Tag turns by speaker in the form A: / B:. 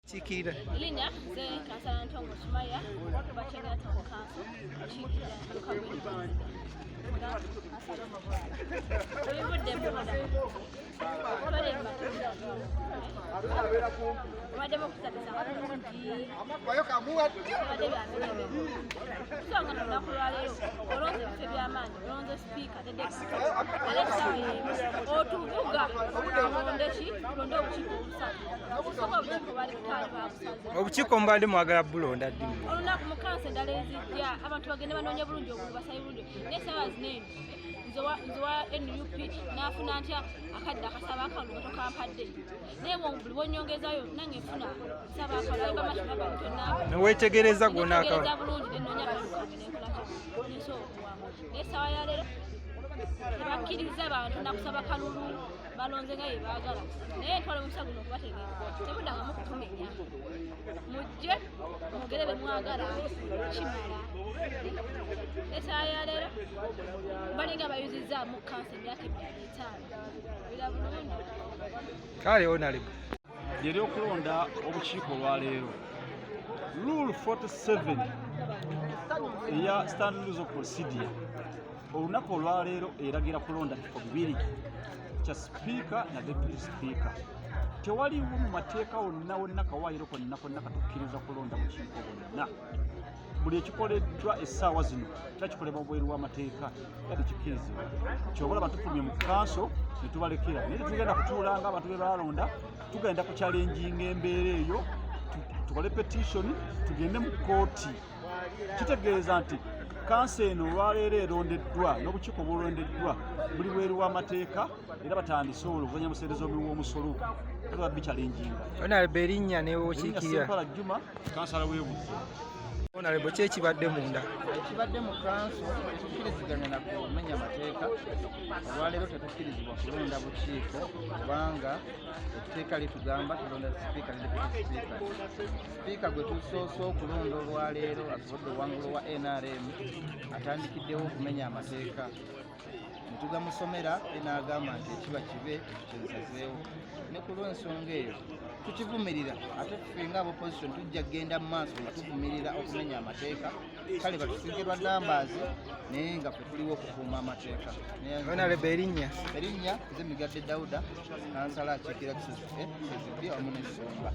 A: Chikira.
B: Linnya ze kansala Ntongo Sumaya bakyagala Town Council Chikira Lukabwe.
A: Obukiiko mbadde mwagala bulonda ddi?
B: Olunaku mu kansa endala ezijja abantu bagende banoonya bulungi obubasayi bulungi naye saawa zino nze wa NUP n'afuna ntya akadde akasaba akalulu gato kampadde naye buli bwonyongezayo nange nfuna saba akalulu amashina bantu ennaku
A: neweetegereza gonna
B: akalulu bulungi nenoonya akalulu kange nenkolaki nensobola okuwanga naye saawa ya leero tebakkiriza abantu nakusaba kalulu balonze nga ye baagala naye ntwale musa guno okubategeeza tebuddangamu kutumenya mujje mugere be mwagala kimala esaawa ya leero balinga bayuzizza mu kansa emyaka 5 bira bulungi
A: kale onali
C: lyeri okulonda obukiiko olwaleero rule 47 eya standard rules of procedure olunaku olwaleero eragira kulonda bifo bibiri kya sipiika na deputy sipiika tewaliwo mu mateeka wonna kawaayiro konna katukkiriza kulonda bukiiko bonna buli ekikoleddwa essaawa zino kyakikolebwa bweru w'amateeka yali kikkirizibwa kyobola batufulumye mu kanso ne tubalekera naye tetugenda kutuulanga abantu be balonda tugenda ku challenginga embeera eyo tukole petitioni tugende mu kooti kitegeeza nti kansa eno olwaleero erondeddwa n'obukiiko bulondeddwa buli bweru w'amateeka era batandise oluvanyuma buseereza w'omusolo tuba bichallenginga
A: onalebe erinnya newokiikira
C: Sempala Juma kansala w'Ebuzzi.
A: onalebe ki ekibadde munda?
D: Ekibadde mu kanso tekikkiriziganya na kumenya amateeka olwaleero tetukkirizibwa kulonda bukiiko kubanga etteeka litugamba tulonda sipiika ne deputy sipiika. Sipiika gwe tusoose okulonda olwaleero asobodde owangulo wa NRM atandikiddewo okumenya amateeka netugamusomera n'agamba nti ekiba kibe kyensazeewo ne ku lw'ensonga eyo tukivumirira ate ffe nga opposition tujja kgenda mu maaso nga tuvumirira okumenya amateeka kale batusigirwa dambaazi naye nga ffe tuliwo okukuuma amateeka.
A: onalebe erinnya
D: Nze Migadde Dauda kansala akiikira Kisezibye awamu n'Essonga.